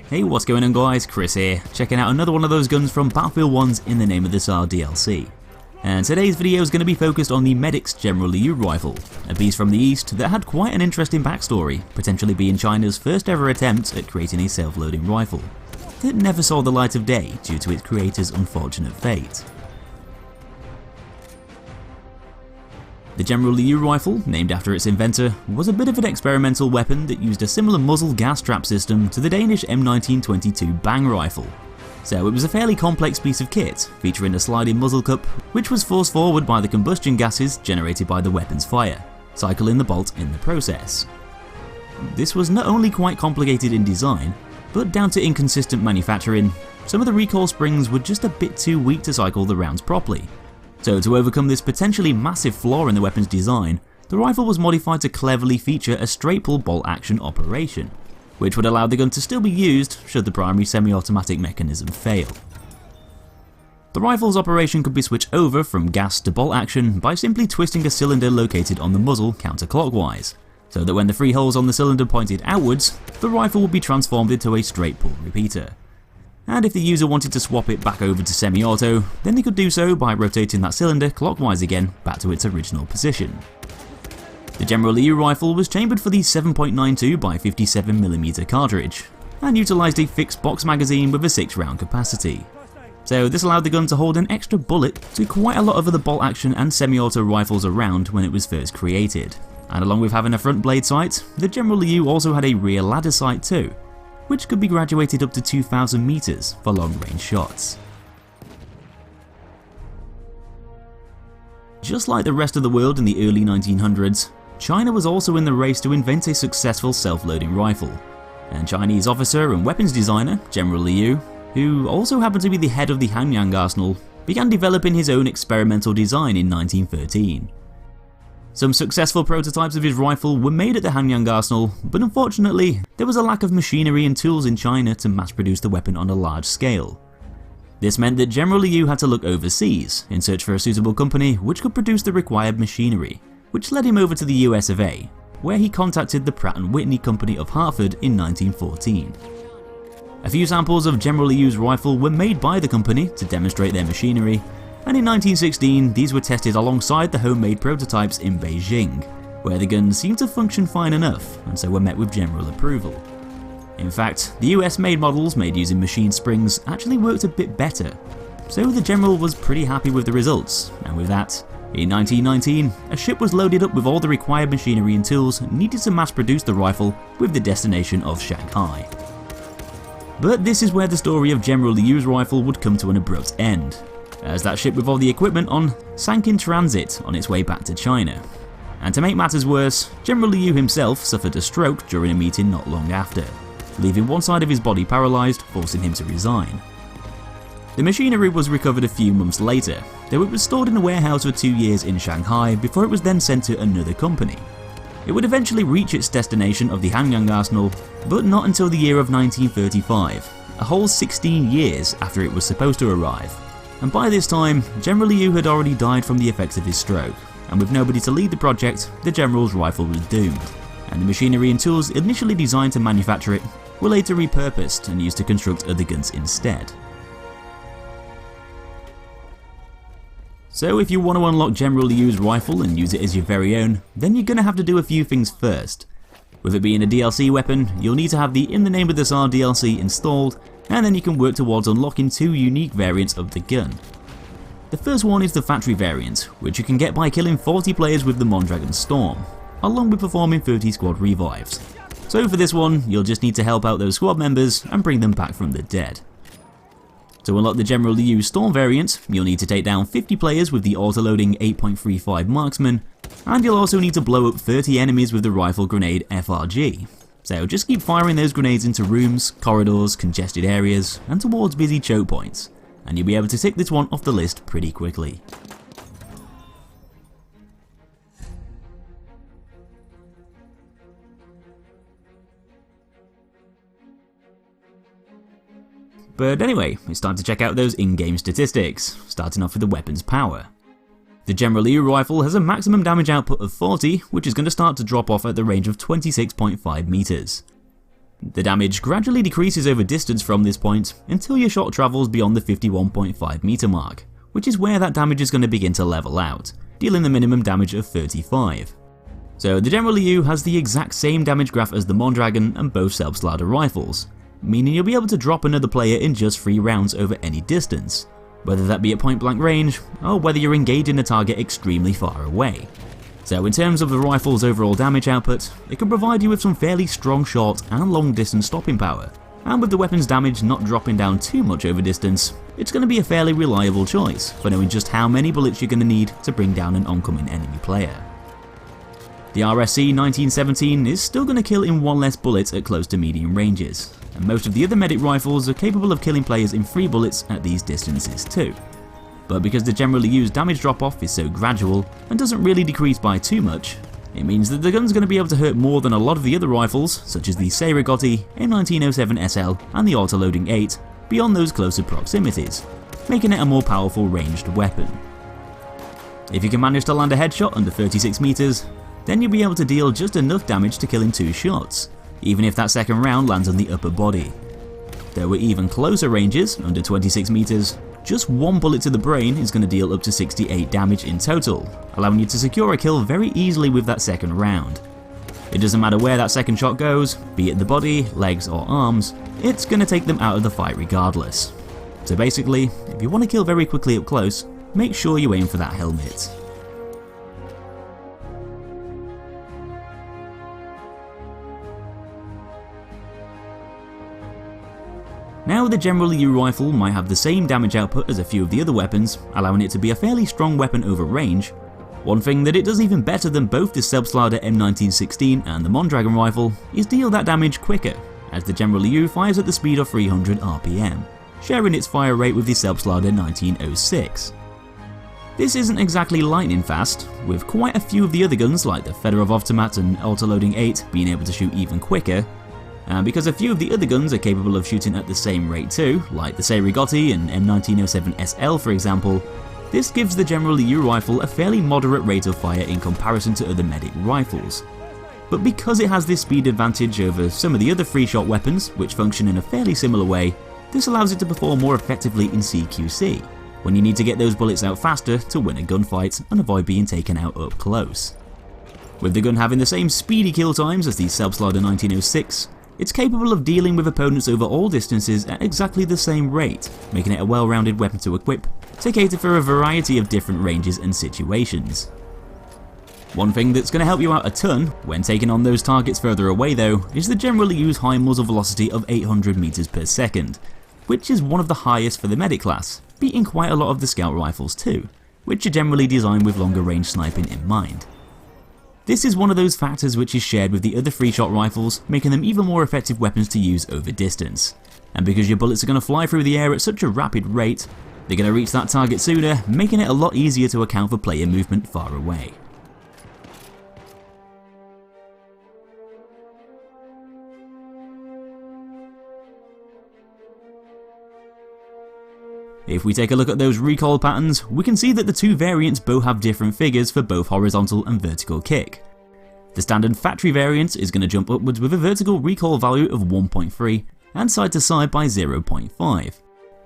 Hey, what's going on guys, Chris here, checking out another one of those guns from Battlefield 1's In the Name of the Tsar DLC. And today's video is going to be focused on the Medic's General Liu Rifle, a beast from the east that had quite an interesting backstory, potentially being China's first ever attempt at creating a self-loading rifle, that never saw the light of day due to its creator's unfortunate fate. The General Liu Rifle, named after its inventor, was a bit of an experimental weapon that used a similar muzzle gas trap system to the Danish M1922 Bang rifle. So it was a fairly complex piece of kit, featuring a sliding muzzle cup which was forced forward by the combustion gases generated by the weapon's fire, cycling the bolt in the process. This was not only quite complicated in design, but down to inconsistent manufacturing, some of the recoil springs were just a bit too weak to cycle the rounds properly. So to overcome this potentially massive flaw in the weapon's design, the rifle was modified to cleverly feature a straight pull bolt action operation, which would allow the gun to still be used should the primary semi-automatic mechanism fail. The rifle's operation could be switched over from gas to bolt action by simply twisting a cylinder located on the muzzle counterclockwise, so that when the three holes on the cylinder pointed outwards, the rifle would be transformed into a straight pull repeater. And if the user wanted to swap it back over to semi-auto, then they could do so by rotating that cylinder clockwise again back to its original position. The General Liu rifle was chambered for the 7.92 by 57mm cartridge, and utilised a fixed box magazine with a 6-round capacity. So this allowed the gun to hold an extra bullet to quite a lot of other bolt action and semi-auto rifles around when it was first created. And along with having a front blade sight, the General Liu also had a rear ladder sight too, which could be graduated up to 2,000 meters for long-range shots. Just like the rest of the world in the early 1900s, China was also in the race to invent a successful self-loading rifle, and Chinese officer and weapons designer General Liu, who also happened to be the head of the Hanyang arsenal, began developing his own experimental design in 1913. Some successful prototypes of his rifle were made at the Hanyang arsenal, but unfortunately, there was a lack of machinery and tools in China to mass produce the weapon on a large scale. This meant that General Liu had to look overseas in search for a suitable company which could produce the required machinery, which led him over to the US of A, where he contacted the Pratt & Whitney Company of Hartford in 1914. A few samples of General Liu's rifle were made by the company to demonstrate their machinery, and in 1916 these were tested alongside the homemade prototypes in Beijing, where the gun seemed to function fine enough and so were met with general approval. In fact, the US made models made using machine springs actually worked a bit better, so the General was pretty happy with the results, and with that, in 1919 a ship was loaded up with all the required machinery and tools needed to mass produce the rifle with the destination of Shanghai. But this is where the story of General Liu's rifle would come to an abrupt end, as that ship with all the equipment on sank in transit on its way back to China. And to make matters worse, General Liu himself suffered a stroke during a meeting not long after, leaving one side of his body paralysed, forcing him to resign. The machinery was recovered a few months later, though it was stored in a warehouse for 2 years in Shanghai before it was then sent to another company. It would eventually reach its destination of the Hanyang arsenal, but not until the year of 1935, a whole 16 years after it was supposed to arrive. And by this time, General Liu had already died from the effects of his stroke, and with nobody to lead the project, the General's rifle was doomed, and the machinery and tools initially designed to manufacture it were later repurposed and used to construct other guns instead. So if you want to unlock General Liu's rifle and use it as your very own, then you're going to have to do a few things first. With it being a DLC weapon, you'll need to have the In the Name of the Tsar DLC installed, and then you can work towards unlocking 2 unique variants of the gun. The first one is the factory variant, which you can get by killing 40 players with the Mondragón Storm, along with performing 30 squad revives. So for this one, you'll just need to help out those squad members and bring them back from the dead. To unlock the General Liu Storm variant, you'll need to take down 50 players with the Autoloading 8.35 Marksman, and you'll also need to blow up 30 enemies with the Rifle Grenade FRG. So just keep firing those grenades into rooms, corridors, congested areas, and towards busy choke points, and you'll be able to tick this one off the list pretty quickly. But anyway, it's time to check out those in-game statistics, starting off with the weapon's power. The General Liu Rifle has a maximum damage output of 40, which is going to start to drop off at the range of 26.5 meters. The damage gradually decreases over distance from this point until your shot travels beyond the 51.5 meter mark, which is where that damage is going to begin to level out, dealing the minimum damage of 35. So the General Liu has the exact same damage graph as the Mondragón and both self-slider rifles, meaning you'll be able to drop another player in just 3 rounds over any distance, whether that be at point blank range or whether you're engaging a target extremely far away. So in terms of the rifle's overall damage output, it can provide you with some fairly strong short and long distance stopping power, and with the weapon's damage not dropping down too much over distance, it's going to be a fairly reliable choice for knowing just how many bullets you're going to need to bring down an oncoming enemy player. The RSC 1917 is still going to kill in 1 less bullet at close to medium ranges, and most of the other medic rifles are capable of killing players in 3 bullets at these distances too. But because the General Liu's damage drop off is so gradual and doesn't really decrease by too much, it means that the gun's going to be able to hurt more than a lot of the other rifles such as the Tsar DLC, M1907 SL and the Autoloading 8 beyond those closer proximities, making it a more powerful ranged weapon. If you can manage to land a headshot under 36 meters, then you'll be able to deal just enough damage to kill in 2 shots, even if that second round lands on the upper body. Though at even closer ranges, under 26 meters, just 1 bullet to the brain is going to deal up to 68 damage in total, allowing you to secure a kill very easily with that second round. It doesn't matter where that second shot goes, be it the body, legs or arms, it's going to take them out of the fight regardless. So basically, if you want to kill very quickly up close, make sure you aim for that helmet. Now the General Liu Rifle might have the same damage output as a few of the other weapons, allowing it to be a fairly strong weapon over range. One thing that it does even better than both the self-slider M1916 and the Mondragón rifle is deal that damage quicker, as the General Liu fires at the speed of 300 RPM, sharing its fire rate with the self-slider 1906. This isn't exactly lightning fast, with quite a few of the other guns like the Fedorov Automat and Autoloading 8 being able to shoot even quicker. And because a few of the other guns are capable of shooting at the same rate too, like the Tsar DLC and M1907 SL for example, this gives the General Liu Rifle a fairly moderate rate of fire in comparison to other medic rifles. But because it has this speed advantage over some of the other 3-shot weapons, which function in a fairly similar way, this allows it to perform more effectively in CQC, when you need to get those bullets out faster to win a gunfight and avoid being taken out up close. With the gun having the same speedy kill times as the self-slider 1906, it's capable of dealing with opponents over all distances at exactly the same rate, making it a well-rounded weapon to equip to cater for a variety of different ranges and situations. One thing that's going to help you out a ton when taking on those targets further away though is the General Liu's high muzzle velocity of 800 meters per second, which is one of the highest for the medic class, beating quite a lot of the scout rifles too, which are generally designed with longer range sniping in mind. This is one of those factors which is shared with the other 3-shot rifles, making them even more effective weapons to use over distance. And because your bullets are going to fly through the air at such a rapid rate, they're going to reach that target sooner, making it a lot easier to account for player movement far away. If we take a look at those recoil patterns, we can see that the 2 variants both have different figures for both horizontal and vertical kick. The standard factory variant is going to jump upwards with a vertical recoil value of 1.3 and side to side by 0.5,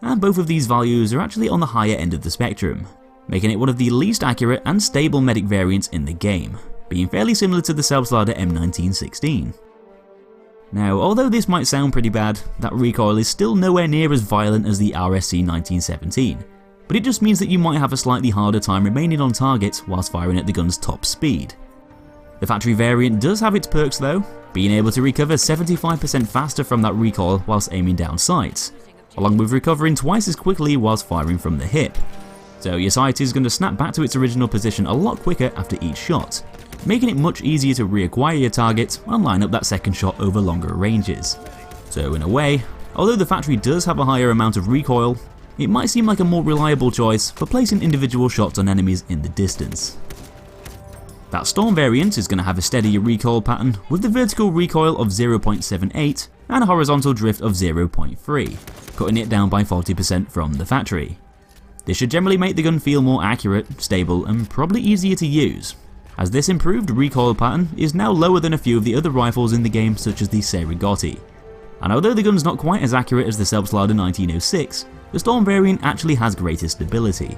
and both of these values are actually on the higher end of the spectrum, making it one of the least accurate and stable medic variants in the game, being fairly similar to the self-slider M1916. Now, although this might sound pretty bad, that recoil is still nowhere near as violent as the RSC 1917, but it just means that you might have a slightly harder time remaining on target whilst firing at the gun's top speed. The factory variant does have its perks though, being able to recover 75% faster from that recoil whilst aiming down sights, along with recovering twice as quickly whilst firing from the hip. So your sight is going to snap back to its original position a lot quicker after each shot, making it much easier to reacquire your target and line up that second shot over longer ranges. So in a way, although the factory does have a higher amount of recoil, it might seem like a more reliable choice for placing individual shots on enemies in the distance. That Storm variant is going to have a steadier recoil pattern with the vertical recoil of 0.78 and a horizontal drift of 0.3, cutting it down by 40% from the factory. This should generally make the gun feel more accurate, stable and probably easier to use, as this improved recoil pattern is now lower than a few of the other rifles in the game such as the Tsar DLC, And although the gun's not quite as accurate as the Selbstlader 1906, the Storm variant actually has greater stability.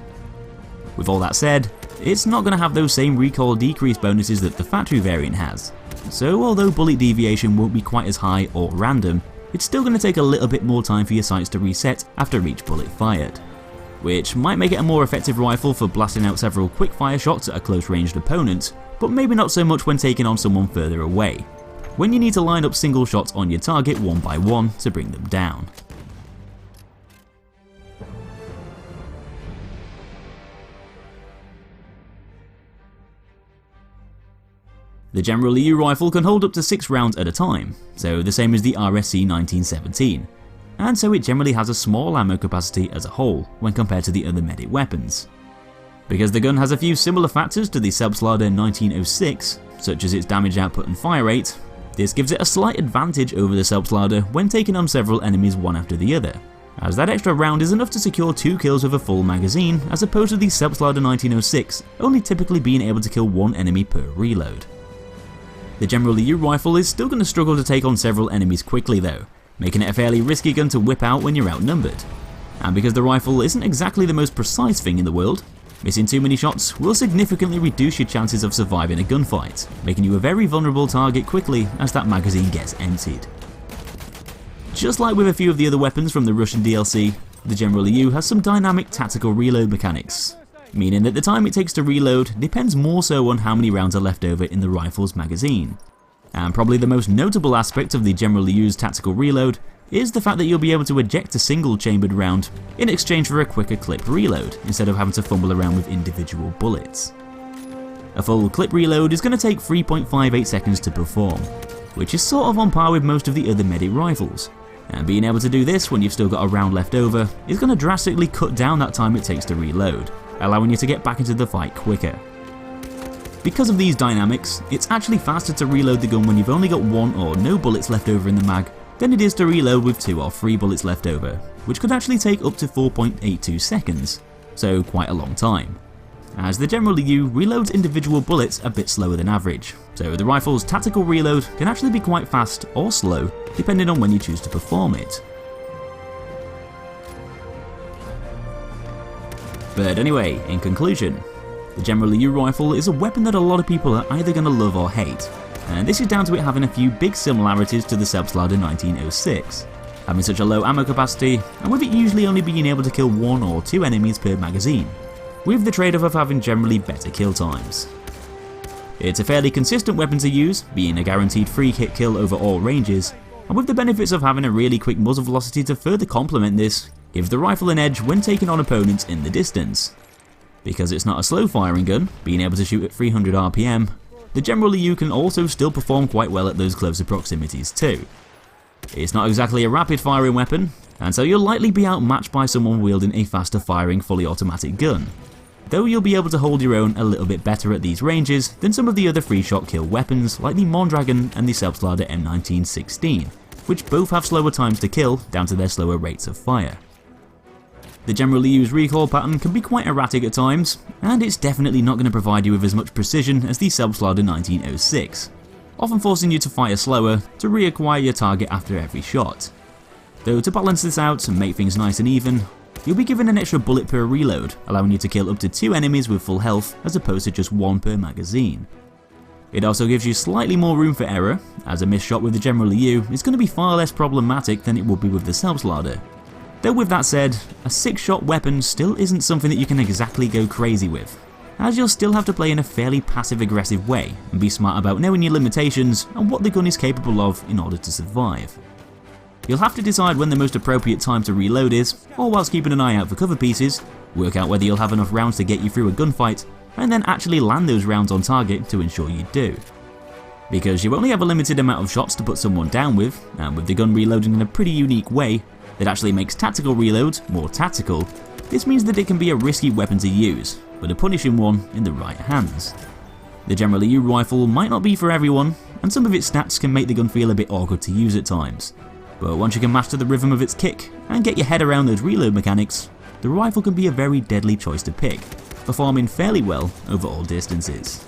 With all that said, it's not going to have those same recoil decrease bonuses that the factory variant has, so although bullet deviation won't be quite as high or random, it's still going to take a little bit more time for your sights to reset after each bullet fired, which might make it a more effective rifle for blasting out several quick fire shots at a close ranged opponent, but maybe not so much when taking on someone further away, when you need to line up single shots on your target one by one to bring them down. The General Liu Rifle can hold up to 6 rounds at a time, so the same as the RSC 1917, and so it generally has a small ammo capacity as a whole when compared to the other medic weapons. Because the gun has a few similar factors to the Selbstlader 1906, such as its damage output and fire rate, this gives it a slight advantage over the Selbstlader when taking on several enemies one after the other, as that extra round is enough to secure 2 kills with a full magazine as opposed to the Selbstlader 1906 only typically being able to kill 1 enemy per reload. The General Liu Rifle is still going to struggle to take on several enemies quickly though, making it a fairly risky gun to whip out when you're outnumbered. And because the rifle isn't exactly the most precise thing in the world, missing too many shots will significantly reduce your chances of surviving a gunfight, making you a very vulnerable target quickly as that magazine gets emptied. Just like with a few of the other weapons from the Russian DLC, the General Liu has some dynamic tactical reload mechanics, meaning that the time it takes to reload depends more so on how many rounds are left over in the rifle's magazine. And probably the most notable aspect of the General Liu's tactical reload is the fact that you'll be able to eject a single chambered round in exchange for a quicker clip reload instead of having to fumble around with individual bullets. A full clip reload is going to take 3.58 seconds to perform, which is sort of on par with most of the other medic rifles, and being able to do this when you've still got a round left over is going to drastically cut down that time it takes to reload, allowing you to get back into the fight quicker. Because of these dynamics, it's actually faster to reload the gun when you've only got 1 or no bullets left over in the mag than it is to reload with 2 or 3 bullets left over, which could actually take up to 4.82 seconds, so quite a long time. As the General Liu reloads individual bullets a bit slower than average, so the rifle's tactical reload can actually be quite fast or slow depending on when you choose to perform it. But anyway, in conclusion, the General Liu Rifle is a weapon that a lot of people are either going to love or hate, and this is down to it having a few big similarities to the Selbstlader 1906, having such a low ammo capacity, and with it usually only being able to kill 1 or 2 enemies per magazine, with the trade-off of having generally better kill times. It's a fairly consistent weapon to use, being a guaranteed free hit kill over all ranges, and with the benefits of having a really quick muzzle velocity to further complement this, gives the rifle an edge when taking on opponents in the distance. Because it's not a slow firing gun, being able to shoot at 300 RPM, the General Liu can also still perform quite well at those closer proximities too. It's not exactly a rapid firing weapon, and so you'll likely be outmatched by someone wielding a faster firing fully automatic gun, though you'll be able to hold your own a little bit better at these ranges than some of the other free shot kill weapons like the Mondragón and the Selbstlader M1916, which both have slower times to kill down to their slower rates of fire. The General Liu's recoil pattern can be quite erratic at times, and it's definitely not going to provide you with as much precision as the Selbstlader 1906, often forcing you to fire slower to reacquire your target after every shot. Though to balance this out and make things nice and even, you'll be given an extra bullet per reload, allowing you to kill up to 2 enemies with full health as opposed to just 1 per magazine. It also gives you slightly more room for error, as a missed shot with the General Liu is going to be far less problematic than it would be with the Selbstlader. Though with that said, a 6-shot weapon still isn't something that you can exactly go crazy with, as you'll still have to play in a fairly passive-aggressive way and be smart about knowing your limitations and what the gun is capable of in order to survive. You'll have to decide when the most appropriate time to reload is, or whilst keeping an eye out for cover pieces, work out whether you'll have enough rounds to get you through a gunfight, and then actually land those rounds on target to ensure you do. Because you only have a limited amount of shots to put someone down with, and with the gun reloading in a pretty unique way that actually makes tactical reloads more tactical, this means that it can be a risky weapon to use, but a punishing one in the right hands. The General Liu Rifle might not be for everyone, and some of its stats can make the gun feel a bit awkward to use at times, but once you can master the rhythm of its kick and get your head around those reload mechanics, the rifle can be a very deadly choice to pick, performing fairly well over all distances.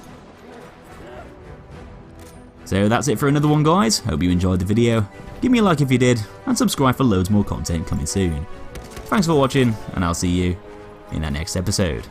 So that's it for another one guys, hope you enjoyed the video. Give me a like if you did, and subscribe for loads more content coming soon. Thanks for watching, and I'll see you in that next episode.